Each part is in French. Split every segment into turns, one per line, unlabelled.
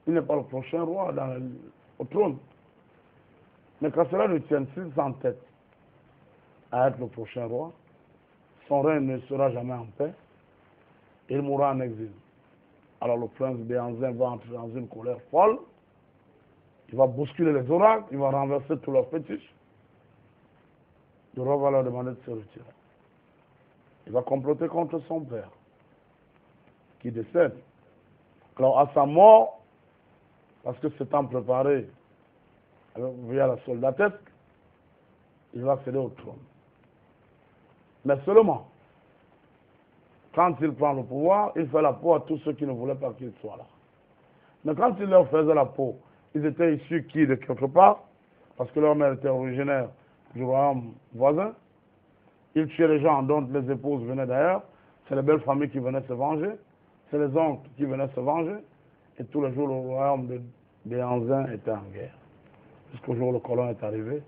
il n'est pas le prochain roi au trône. Mais quand cela ne tient s'il en tête à être le prochain roi, son règne ne sera jamais en paix, il mourra en exil. Alors le prince Béhanzin va entrer dans une colère folle, il va bousculer les oracles, il va renverser tous leurs fétiches. Le roi va leur demander de se retirer. Il va comploter contre son père, qui décède. Alors à sa mort, parce que c'est en préparé via la soldatesque, il va accéder au trône. Mais seulement, quand il prend le pouvoir, il fait la peau à tous ceux qui ne voulaient pas qu'il soit là. Mais quand il leur faisait la peau, ils étaient issus qui de quelque part, parce que leur mère était originaire du royaume voisin. Ils tuaient les gens dont les épouses venaient d'ailleurs. C'est les belles familles qui venaient se venger. C'est les oncles qui venaient se venger. Et tous les jours, le royaume de Béhanzin était en guerre. Jusqu'au jour où le colon est arrivé,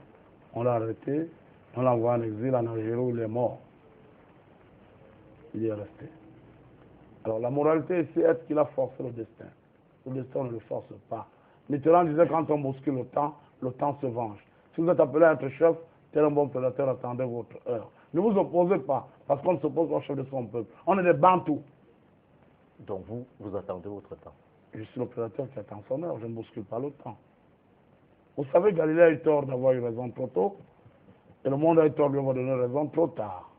on l'a arrêté, on l'a envoyé en exil en Algérie où il est mort. Il y est resté. Alors la moralité ici est qu'il a forcé le destin. Le destin ne le force pas. Mitterrand disait quand on bouscule le temps se venge. Si vous êtes appelé à être chef, tel un bon prédateur, attendez votre heure. Ne vous opposez pas, parce qu'on ne s'oppose pas au chef de son peuple. On est des Bantous.
Donc vous attendez votre temps.
Je suis le prédateur qui attend son heure, je ne bouscule pas le temps. Vous savez, Galilée a eu tort d'avoir eu raison trop tôt, et le monde a eu tort de lui avoir donné raison trop tard.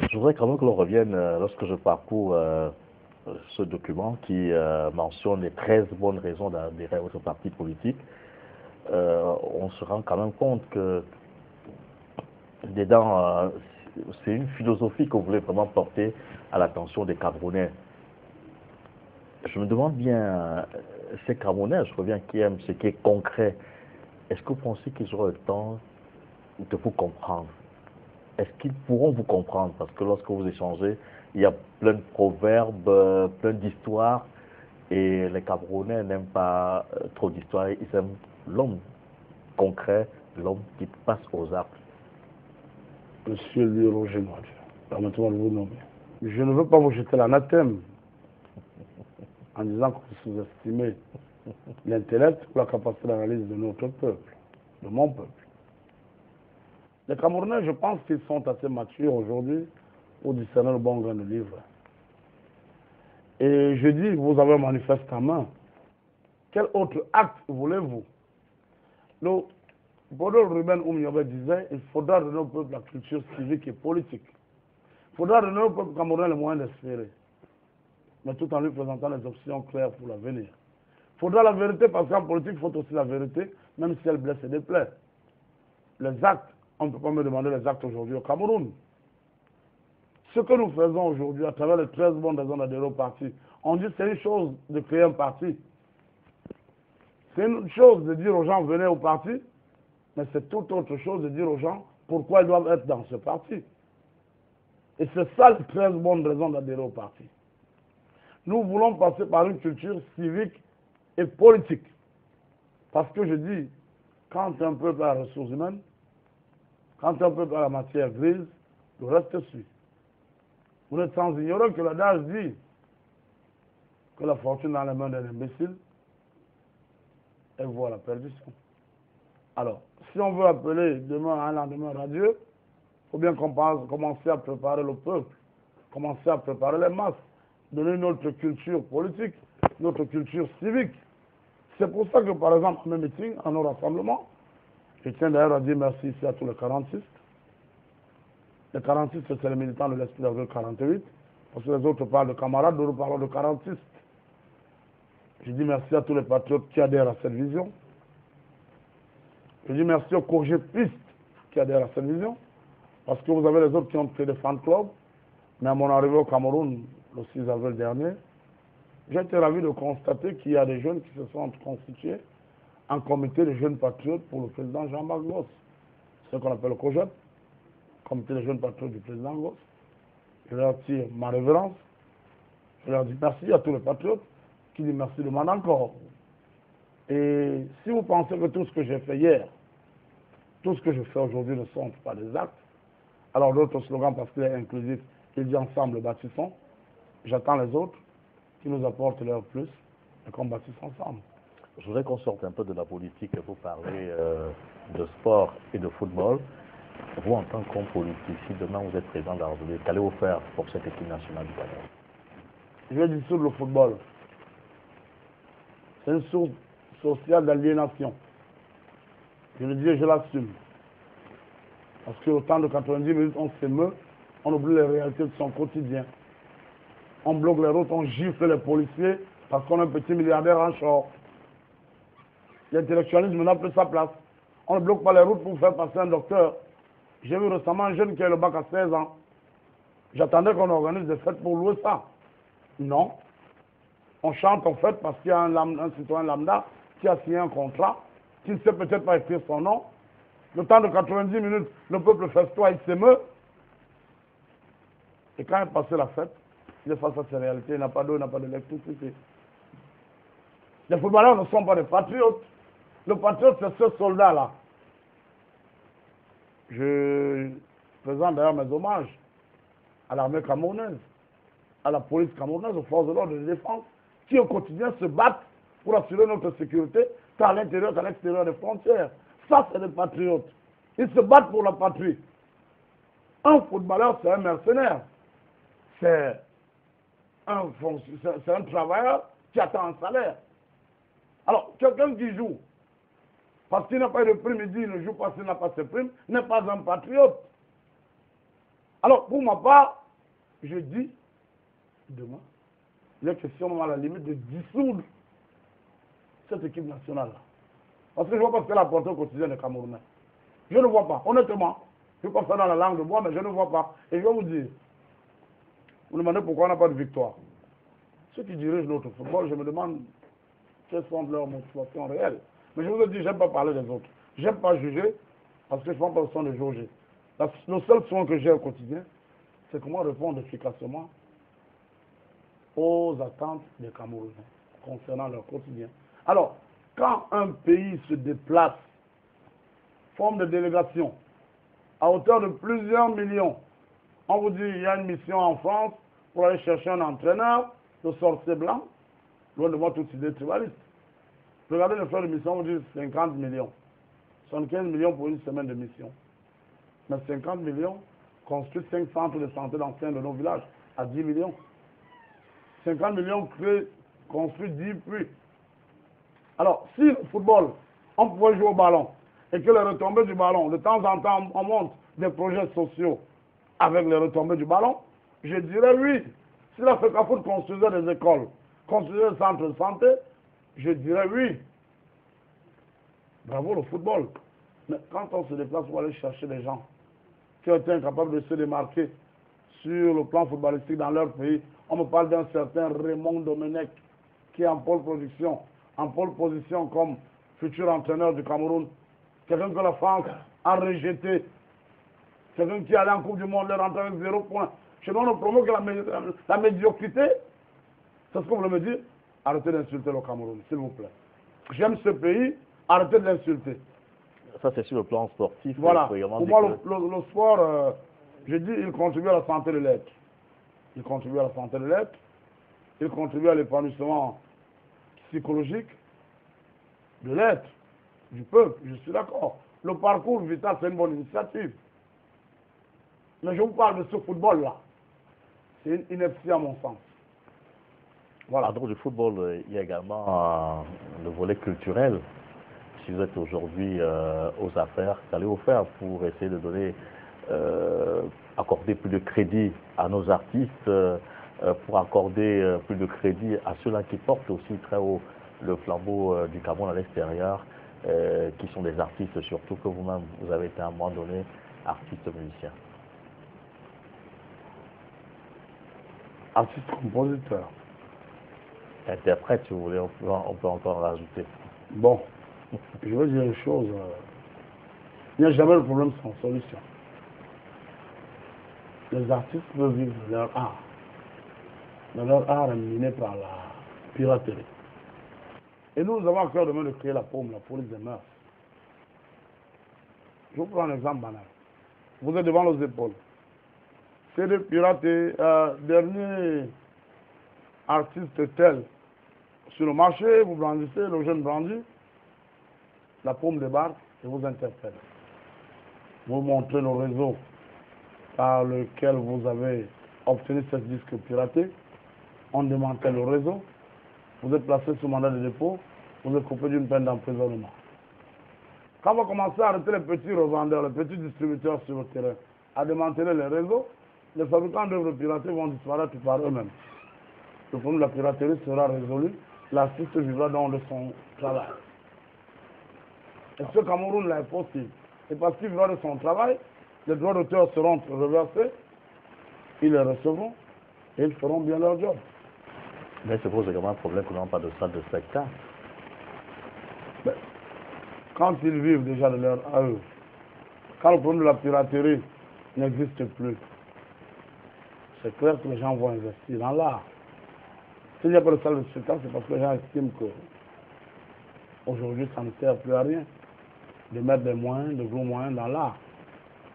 Je voudrais quand même que l'on revienne, lorsque je parcours ce document qui mentionne les 13 bonnes raisons d'adhérer à votre parti politique, on se rend quand même compte que dedans, c'est une philosophie que vous voulez vraiment porter à l'attention des Camerounais. Je me demande bien, ces Camerounais, je reviens, qui aiment ce qui est concret, est-ce que vous pensez qu'ils auront le temps de vous comprendre? Est-ce qu'ils pourront vous comprendre? Parce que lorsque vous échangez, il y a plein de proverbes, plein d'histoires, et les Camerounais n'aiment pas trop d'histoires, ils aiment l'homme concret, l'homme qui passe aux actes.
Monsieur Louis Roger Moitié, permettez-moi de vous nommer. Je ne veux pas vous jeter l'anathème en disant que vous sous-estimez l'intellect ou la capacité d'analyse de notre peuple, de mon peuple. Les Camerounais, je pense qu'ils sont assez matures aujourd'hui pour discerner le bon grain de livre. Et je dis, vous avez un manifeste en main. Quel autre acte voulez-vous? Le Bodo Ruben Oumiobe disait, il faudra donner au peuple la culture civique et politique. Il faudra donner au peuple camerounais les moyens d'espérer, mais tout en lui présentant les options claires pour l'avenir. Il faudra la vérité, parce qu'en politique, il faut aussi la vérité, même si elle blesse et déplaît. Les actes, on ne peut pas me demander les actes aujourd'hui au Cameroun. Ce que nous faisons aujourd'hui à travers les 13 bonnes raisons d'adhérer au parti, on dit que c'est une chose de créer un parti. C'est une chose de dire aux gens venez au parti, mais c'est toute autre chose de dire aux gens pourquoi ils doivent être dans ce parti. Et c'est ça les 13 bonnes raisons d'adhérer au parti. Nous voulons passer par une culture civique et politique. Parce que je dis, quand un peuple a les ressources humaines, quand un peuple a la matière grise, le reste suit. Vous n'êtes sans ignorer que l'adage dit que la fortune dans les mains d'un imbécile, elle voit la perdition. Alors, si on veut appeler demain un lendemain radieux, il faut bien qu'on commencer à préparer le peuple, commencer à préparer les masses, donner notre culture politique, notre culture civique. C'est pour ça que, par exemple, à mes meetings, à nos rassemblements, je tiens d'ailleurs à dire merci ici à tous les 46. Les 46, c'est les militants de l'Esprit d'avril 48, parce que les autres parlent de camarades, nous parlons de 46. Je dis merci à tous les patriotes qui adhèrent à cette vision. Je dis merci aux cogépistes qui adhèrent à cette vision, parce que vous avez les autres qui ont créé des fan clubs, mais à mon arrivée au Cameroun, le 6 avril dernier, j'ai été ravi de constater qu'il y a des jeunes qui se sont constitués en comité de jeunes patriotes pour le président Jean-Marc Gosse, ce qu'on appelle le COJEP, comité de jeunes patriotes du président Gosse. Je leur tire ma révérence, je leur dis merci à tous les patriotes, qui disent merci demandent encore. Et si vous pensez que tout ce que j'ai fait hier, tout ce que je fais aujourd'hui ne sont pas des actes, alors l'autre slogan, parce qu'il est inclusif, il dit ensemble bâtissons, j'attends les autres, qui nous apportent leur plus et qu'on bâtisse ensemble.
Je voudrais qu'on sorte un peu de la politique pour parler de sport et de football. Vous, en tant qu'homme politique, si demain vous êtes président de la République, qu'allez-vous faire pour cette équipe nationale du Cameroun?
Je vais dissoudre le football. C'est une source sociale d'aliénation. Je le dis et je l'assume. Parce qu'au temps de 90 minutes, on s'émeut, on oublie les réalités de son quotidien. On bloque les routes, on gifle les policiers parce qu'on a un petit milliardaire en short. L'intellectualisme n'a plus sa place. On ne bloque pas les routes pour faire passer un docteur. J'ai vu récemment un jeune qui a le bac à 16 ans. J'attendais qu'on organise des fêtes pour louer ça. Non. On chante en fête parce qu'il y a un citoyen lambda qui a signé un contrat, qui ne sait peut-être pas écrire son nom. Le temps de 90 minutes, le peuple festoie, il s'émeut. Et quand il est passé la fête, il est face à ces réalités. Il n'a pas d'eau, il n'a pas d'électricité. Les footballeurs ne sont pas des patriotes. Le patriote, c'est ce soldat-là. Je présente d'ailleurs mes hommages à l'armée camerounaise, à la police camerounaise, aux forces de l'ordre et de défense, qui au quotidien se battent pour assurer notre sécurité, tant à l'intérieur qu'à l'extérieur des frontières. Ça, c'est des patriotes. Ils se battent pour la patrie. Un footballeur, c'est un mercenaire. C'est un travailleur qui attend un salaire. Alors, quelqu'un qui joue, parce qu'il n'a pas de prime, il dit il ne joue pas s'il n'a pas ses primes, n'est pas un patriote. Alors, pour ma part, je dis, demain, il est question à la limite de dissoudre cette équipe nationale-là. Parce que je ne vois pas ce qu'elle a apporté au quotidien des Camerounais. Je ne vois pas, honnêtement. Je ne vais pas faire dans la langue de bois, mais je ne vois pas. Et je vais vous dire, vous me demandez pourquoi on n'a pas de victoire. Ceux qui dirigent notre football, je me demande quelles sont leurs motivations réelles. Mais je vous ai dit, je n'aime pas parler des autres. Je n'aime pas juger, parce que je ne prends pas le soin de jauger. Le seul soin que j'ai au quotidien, c'est comment répondre efficacement aux attentes des Camerounais concernant leur quotidien. Alors, quand un pays se déplace, forme de délégation, à hauteur de plusieurs millions, on vous dit il y a une mission en France pour aller chercher un entraîneur de sorcier blanc, loin de moi toute idée tribaliste. Regardez le frais de mission, on vous dit 50 millions. 75 millions pour une semaine de mission. Mais 50 millions construisent 5 centres de santé d'anciens de nos villages à 10 millions. 50 millions construisent 10 puits. Alors, si le football, on pouvait jouer au ballon, et que les retombées du ballon, de temps en temps, on monte des projets sociaux avec les retombées du ballon, je dirais oui. Si la FECAFOOT construisait des écoles, construisait des centres de santé, je dirais oui. Bravo le football. Mais quand on se déplace pour aller chercher des gens qui ont été incapables de se démarquer sur le plan footballistique dans leur pays, on me parle d'un certain Raymond Domenech qui est en pole position comme futur entraîneur du Cameroun. Quelqu'un que la France a rejeté. Quelqu'un qui allait en Coupe du Monde, est rentré avec 0 points. Chez nous, on ne promeut que la médiocrité. C'est ce que vous voulez me dire? Arrêtez d'insulter le Cameroun, s'il vous plaît. J'aime ce pays, arrêtez de l'insulter.
Ça, c'est sur le plan sportif.
Voilà. Pour moi, le sport, je dis, il contribue à la santé de l'être. Il contribue à la santé de l'être. Il contribue à l'épanouissement psychologique de l'être, du peuple. Je suis d'accord. Le parcours vital, c'est une bonne initiative. Mais je vous parle de ce football-là. C'est une ineptie à mon sens.
Voilà. En dehors du football, il y a également le volet culturel. Si vous êtes aujourd'hui aux affaires, qu'allez-vous faire pour essayer de donner, accorder plus de crédit à nos artistes, pour accorder plus de crédit à ceux-là qui portent aussi très haut le flambeau du Cameroun à l'extérieur, qui sont des artistes surtout, que vous-même, vous avez été à un moment donné artiste musicien.
Artiste compositeur.
Interprète, si vous voulez, on peut encore rajouter.
Bon, je veux dire une chose. Il n'y a jamais de problème sans solution. Les artistes peuvent vivre de leur art. Mais leur art est miné par la piraterie. Et nous avons à cœur demain de créer la police des mœurs. Je vous prends un exemple banal. Vous êtes devant nos épaules. C'est de pirater. artiste tel sur le marché, vous brandissez, le jeune brandit, la paume débarque et vous interpelle. Vous montrez le réseau par lequel vous avez obtenu ce disque piraté, on démantèle le réseau, vous êtes placé sous mandat de dépôt, vous êtes coupé d'une peine d'emprisonnement. Quand vous commencez à arrêter les petits revendeurs, les petits distributeurs sur le terrain, à démanteler les réseaux, les fabricants d'œuvres piratées vont disparaître par eux-mêmes. Le problème de la piraterie sera résolu, l'artiste vivra donc de son travail. Et ce Cameroun là est possible. Et parce qu'il vivra de son travail, les droits d'auteur seront reversés, ils les recevront et ils feront bien leur job.
Mais c'est pose également un problème qu'on n'a pas de salle de spectacle.
Mais, quand ils vivent déjà de leur à eux, quand le problème de la piraterie n'existe plus, c'est clair que les gens vont investir dans l'art. S'il n'y a pas de salle de spectacle, c'est parce que les gens estiment que aujourd'hui ça ne sert plus à rien de mettre des moyens, de gros moyens dans l'art.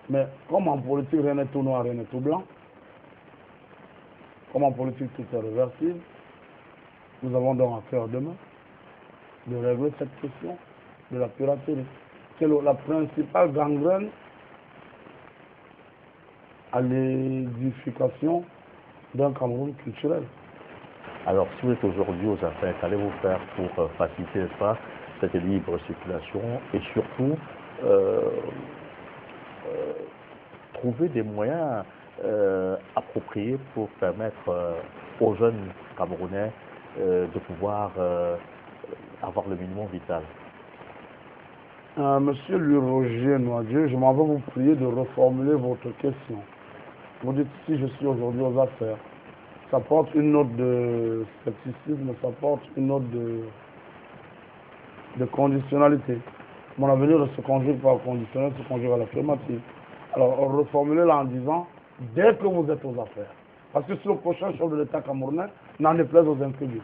Mais comme en politique, rien n'est tout noir, rien n'est tout blanc, comme en politique tout est réversible, nous avons donc à cœur demain de régler cette question de la piraterie, qui est la principale gangrène à l'édification d'un Cameroun culturel.
Alors, si vous êtes aujourd'hui aux affaires, qu'allez-vous faire pour faciliter ça, cette libre circulation et surtout trouver des moyens appropriés pour permettre aux jeunes Camerounais de pouvoir avoir le minimum vital?
Monsieur Louis Roger Noadieu, je m'en vais vous prier de reformuler votre question. Vous dites si je suis aujourd'hui aux affaires. Ça porte une note de scepticisme, ça porte une note de conditionnalité. Mon avenir ne se conjugue pas au conditionnel, se conjugue à l'affirmative. Alors, reformulez-la en disant, dès que vous êtes aux affaires. Parce que c'est le prochain chef de l'État camerounais, n'en déplaise aux incrédules.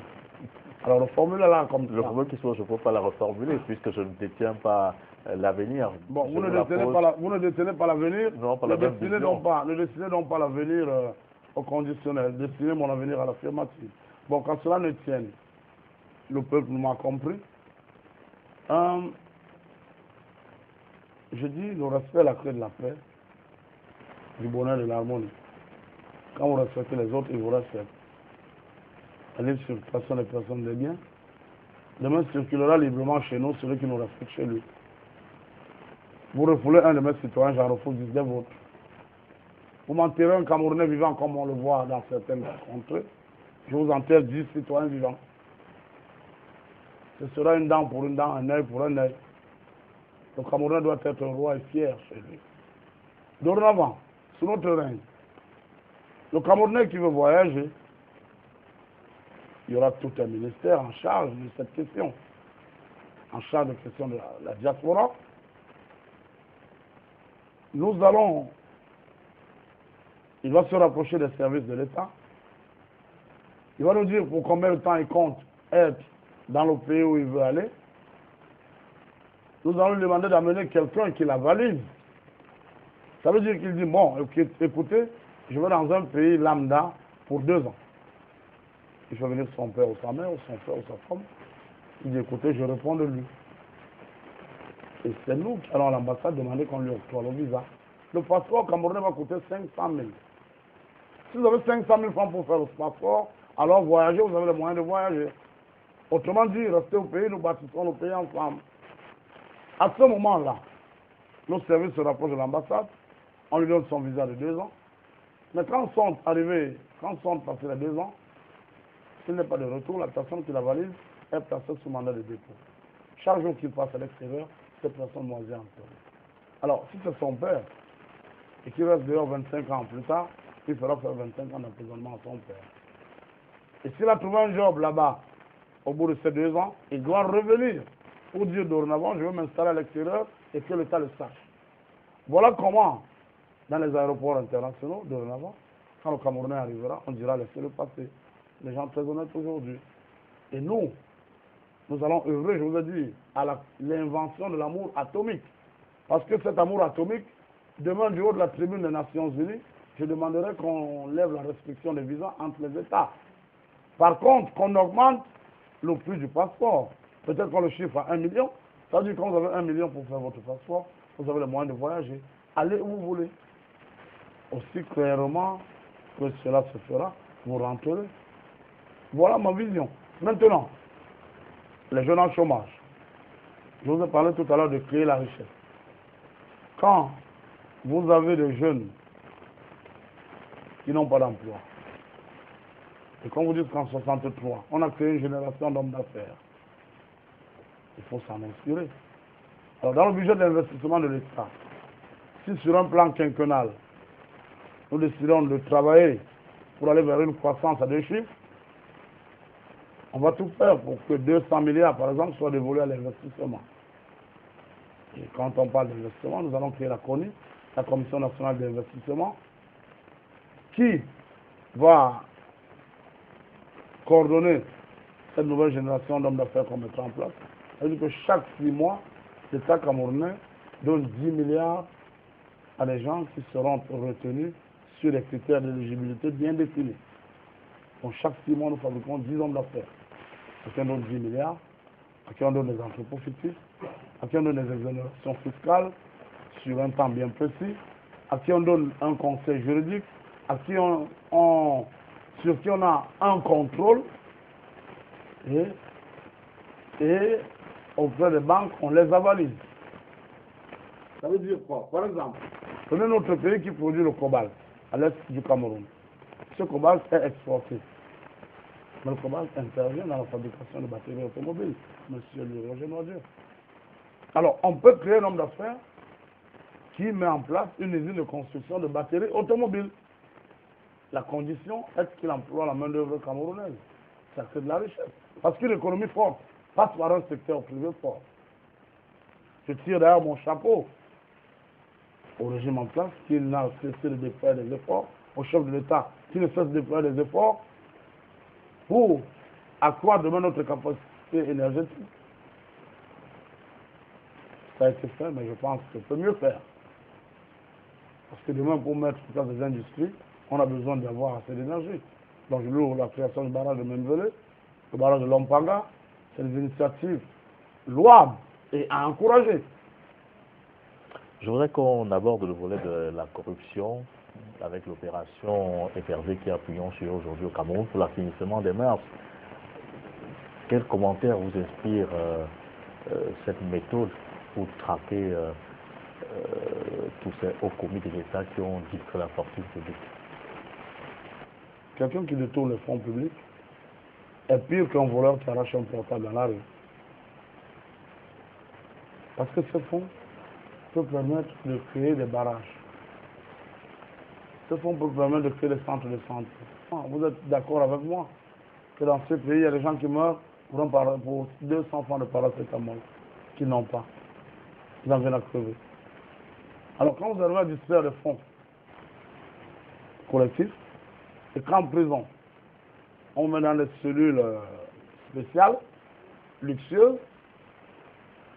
Alors, reformulez-la comme ça.
Le problème qui soit, je ne peux pas la reformuler puisque je ne détiens pas l'avenir.
Bon, vous ne détenez pas l'avenir.
Non, pas la même vision.
Ne destinez donc pas l'avenir au conditionnel. Destinez mon avenir à l'affirmative. Bon, quand cela ne tienne, le peuple m'a compris. Je dis, le respect est la clé de la paix, du bonheur et de l'harmonie. Quand vous respectez les autres, ils vous respectent. La libre circulation des personnes des biens. Demain circulera librement chez nous celui qui nous respecte chez lui. Vous refoulez un de mes citoyens, j'en refoule 10 des vôtres. Vous m'enterrez un Camerounais vivant comme on le voit dans certaines contrées. Je vous enterre 10 citoyens vivants. Ce sera une dent pour une dent, un œil pour un œil. Le Camerounais doit être roi et fier chez lui. Dorénavant, sous notre règne, le Camerounais qui veut voyager, il y aura tout un ministère en charge de cette question, en charge de la question de la diaspora. Nous allons, il va se rapprocher des services de l'État. Il va nous dire pour combien de temps il compte être dans le pays où il veut aller. Nous allons lui demander d'amener quelqu'un qui la valide. Ça veut dire qu'il dit, bon, écoutez, je vais dans un pays lambda pour 2 ans. Il fait venir son père ou sa mère, ou son frère ou sa femme. Il dit, écoutez, je réponds de lui. Et c'est nous qui allons à l'ambassade demander qu'on lui octroie le visa. Le passeport camerounais va coûter 500 000. Si vous avez 500 000 francs pour faire le passeport, alors voyager, vous avez les moyens de voyager. Autrement dit, restez au pays, nous bâtissons le pays ensemble. À ce moment-là, nos services se rapprochent de l'ambassade, on lui donne son visa de 2 ans. Mais quand sont passés les 2 ans, s'il n'est pas de retour, la personne qui la valide est placée sous mandat de dépôt. Chaque jour qu'il passe à l'extérieur, cette personne moisit en terre. Alors, si c'est son père, et qu'il reste dehors 25 ans plus tard, il fera faire 25 ans d'emprisonnement à son père. Et s'il a trouvé un job là-bas, au bout de ces 2 ans, il doit revenir pour dire dorénavant, je veux m'installer à l'extérieur et que l'État le sache. Voilà comment, dans les aéroports internationaux, dorénavant, quand le Camerounais arrivera, on dira laissez-le passer. Les gens très honnêtes aujourd'hui. Et nous allons œuvrer, je vous ai dit, à l'invention de l'amour atomique. Parce que cet amour atomique, demain du haut de la tribune des Nations Unies, je demanderai qu'on lève la restriction des visas entre les États. Par contre, qu'on augmente le prix du passeport. Peut-être qu'on le chiffre à 1 million. Ça veut dire que quand vous avez 1 million pour faire votre passeport, vous avez le moyen de voyager. Allez où vous voulez. Aussi clairement que cela se fera, vous rentrerez. Voilà ma vision. Maintenant, les jeunes en chômage. Je vous ai parlé tout à l'heure de créer la richesse. Quand vous avez des jeunes qui n'ont pas d'emploi, et quand vous dites qu'en 63, on a créé une génération d'hommes d'affaires, il faut s'en inspirer. Alors, dans le budget d'investissement de l'État, si sur un plan quinquennal, nous décidons de travailler pour aller vers une croissance à 2 chiffres, on va tout faire pour que 200 milliards, par exemple, soient dévolus à l'investissement. Et quand on parle d'investissement, nous allons créer la CONI, la Commission nationale d'investissement, qui va coordonner cette nouvelle génération d'hommes d'affaires qu'on mettra en place. C'est-à-dire que chaque 6 mois, l'État camerounais donne 10 milliards à des gens qui seront retenus sur des critères d'éligibilité bien définis. Donc chaque 6 mois, nous fabriquons 10 hommes d'affaires. À qui on donne 10 milliards, à qui on donne des entrepôts fictifs, à qui on donne des exonérations fiscales sur un temps bien précis, à qui on donne un conseil juridique, à qui sur qui on a un contrôle, et auprès des banques, on les avalise. Ça veut dire quoi? Par exemple, prenez notre pays qui produit le cobalt à l'est du Cameroun. Ce cobalt est exporté. Mais le cobalt intervient dans la fabrication de batteries automobiles, monsieur Roger Noisier. Alors, on peut créer un homme d'affaires qui met en place une usine de construction de batteries automobiles. La condition est qu'il emploie la main-d'œuvre camerounaise. Ça crée de la richesse. Parce qu'une économie forte passe par un secteur privé fort. Je tire d'ailleurs mon chapeau au régime en place qui n'a cessé de déployer des efforts, au chef de l'État qui ne cesse de déployer des efforts pour accroître demain notre capacité énergétique. Ça a été fait, mais je pense que peut mieux faire. Parce que demain, pour mettre en place des industries, on a besoin d'avoir assez d'énergie. Donc, je loue la création du barrage de Memvele, le barrage de Lompanga, c'est des initiatives louables et à encourager.
Je voudrais qu'on aborde le volet de la corruption avec l'opération FRD qui a pignon sur aujourd'hui au Cameroun pour l'assainissement des mœurs. Quel commentaire vous inspire cette méthode pour traquer tous ces hauts commis de l'État qui ont dit que la fortune publique?
Quelqu'un qui détourne les fonds publics est pire qu'un voleur qui arrache un portable dans la rue. Parce que ce fonds peut permettre de créer des barrages. Ce fonds peut permettre de créer des centres de santé. Vous êtes d'accord avec moi que dans ce pays, il y a des gens qui meurent pour 200 francs de paracétamol, qui n'ont pas. Ils en viennent à crever. Alors quand vous arrivez à distraire les fonds collectifs, et qu'en prison, on met dans des cellules spéciales, luxueuses,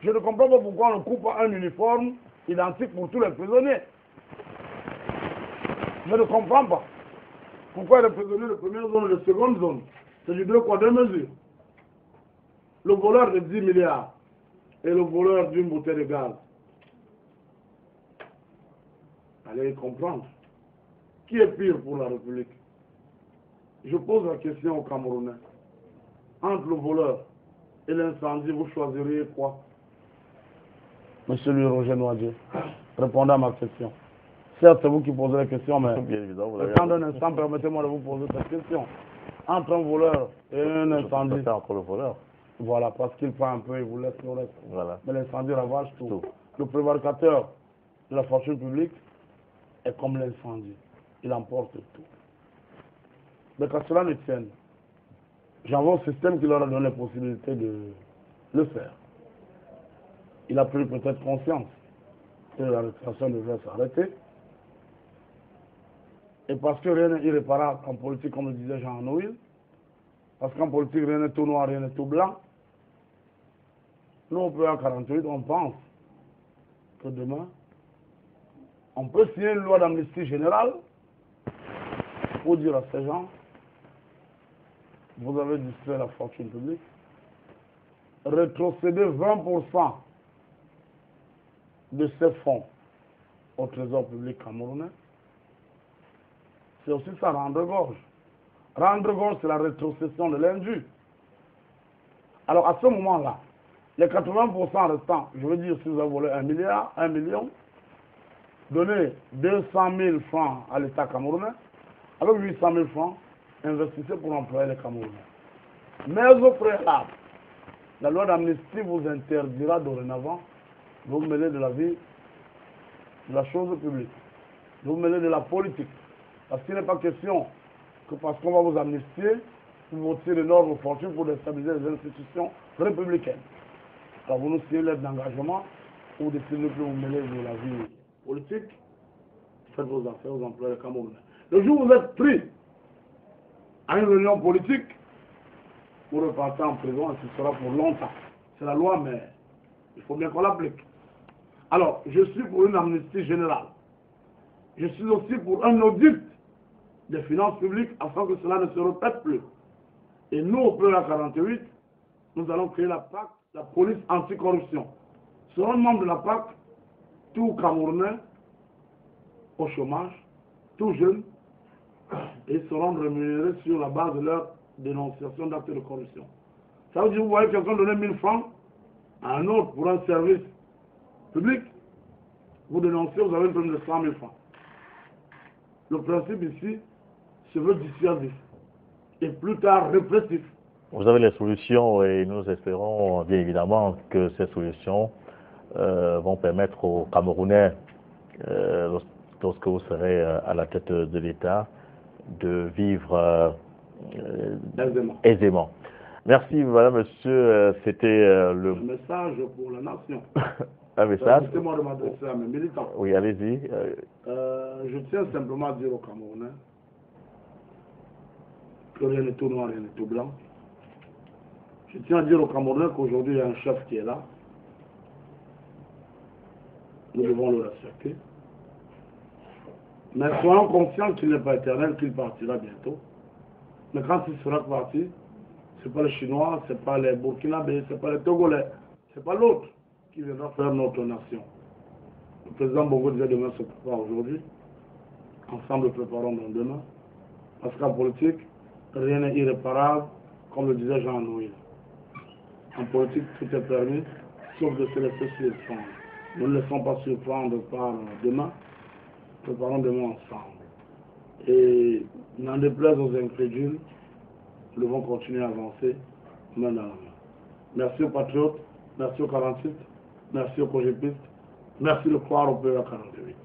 je ne comprends pas pourquoi on ne coupe pas un uniforme identique pour tous les prisonniers. Je ne comprends pas. Pourquoi les prisonniers de première zone et de seconde zone, c'est du 2 poids 2 mesures. Le voleur de 10 milliards et le voleur d'une bouteille de gaz. Allez comprendre. Qui est pire pour la République? Je pose la question aux Camerounais. Entre le voleur et l'incendie, vous choisiriez quoi? Monsieur Louis Roger Noisier, répondez à ma question. Certes, c'est vous qui posez la question, mais le temps d'un instant, permettez-moi de vous poser cette question. Entre un voleur et un incendie.
C'est encore le voleur.
Voilà, parce qu'il prend un peu et vous laisse le reste.
Voilà.
Mais l'incendie ravage tout. Le prévaricateur de la fortune publique est comme l'incendie. Il emporte tout. Mais qu'à cela ne tienne, j'envoie un système qui leur a donné la possibilité de le faire. Il a pris peut-être conscience que la récréation devrait s'arrêter. Et parce que rien n'est irréparable en politique, comme le disait Jean Noël, parce qu'en politique, rien n'est tout noir, rien n'est tout blanc, nous, on peut en 48, on pense que demain, on peut signer une loi d'amnistie générale pour dire à ces gens, vous avez distrait la fortune publique, rétrocéder 20% de ces fonds au trésor public camerounais, c'est aussi ça, rendre gorge. Rendre gorge, c'est la rétrocession de l'indu. Alors, à ce moment-là, les 80% restants, je veux dire, si vous avez volé 1 milliard, 1 million, donnez 200 000 francs à l'État camerounais, avec 800 000 francs, investissez pour employer les Camerounais. Mais au préalable, la loi d'amnistie vous interdira dorénavant de vous mêler de la vie, de la chose publique, de vous mêler de la politique. Parce qu'il n'est pas question que parce qu'on va vous amnistier, vous votiez d'énormes fortunes pour déstabiliser les institutions républicaines. Alors vous nous signez l'aide d'engagement, vous décidez de ne plus vous mêler de la vie politique, faites vos affaires, vous employez les Camerounais. Le jour où vous êtes pris à une réunion politique, vous repartez en prison et ce sera pour longtemps. C'est la loi, mais il faut bien qu'on l'applique. Alors, je suis pour une amnistie générale. Je suis aussi pour un audit des finances publiques afin que cela ne se répète plus. Et nous, au PEA 48, nous allons créer la PAC, la police anticorruption. Seront membres de la PAC tous Camerounais au chômage, tous jeunes, et seront rémunérés sur la base de leur dénonciation d'actes de corruption. Ça veut dire que vous voyez quelqu'un donner 1000 francs à un autre pour un service public, vous dénoncez, vous avez une prime de 100 000 francs. Le principe ici se veut dissuasif et plus tard répressif.
Vous avez les solutions et nous espérons bien évidemment que ces solutions vont permettre aux Camerounais, lorsque vous serez à la tête de l'État, de vivre aisément. Merci, madame, monsieur. C'était le
message pour la nation.
Un message.
Permettez-moi de m'adresser à mes militants.
Oui, allez-y.
Je tiens simplement à dire aux Camerounais que rien n'est tout noir, rien n'est tout blanc. Je tiens à dire aux Camerounais qu'aujourd'hui, il y a un chef qui est là. Nous devons le respecter. Mais soyons conscients qu'il n'est pas éternel, qu'il partira bientôt. Mais quand il sera parti, ce n'est pas les Chinois, ce n'est pas les Burkinabés, ce n'est pas les Togolais, ce n'est pas l'autre qui viendra faire notre nation. Le président Bongo disait demain se prépare aujourd'hui. Ensemble, préparons dans demain. Parce qu'en politique, rien n'est irréparable, comme le disait Jean Nouil. En politique, tout est permis, sauf de se laisser surprendre. Nous ne laissons pas surprendre par demain. Préparons demain ensemble. Et n'en déplaise aux incrédules, nous devons continuer à avancer main dans la main. Merci aux patriotes, merci aux 48, merci aux cogépistes, merci de croire au PEA 48.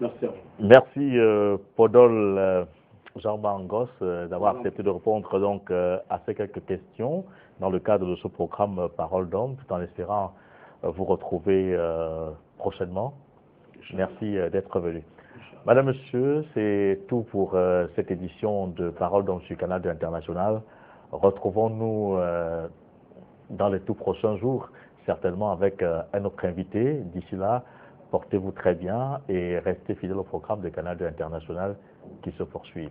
Merci à vous.
Merci Podol Jean Mangos d'avoir accepté de répondre donc à ces quelques questions dans le cadre de ce programme Parole d'Homme, tout en espérant vous retrouver prochainement. Merci d'être venu. Madame, Monsieur, c'est tout pour cette édition de Parole d'Homme sur Canal International. Retrouvons-nous dans les tout prochains jours, certainement avec un autre invité. D'ici là, portez-vous très bien et restez fidèles au programme de Canal International qui se poursuit.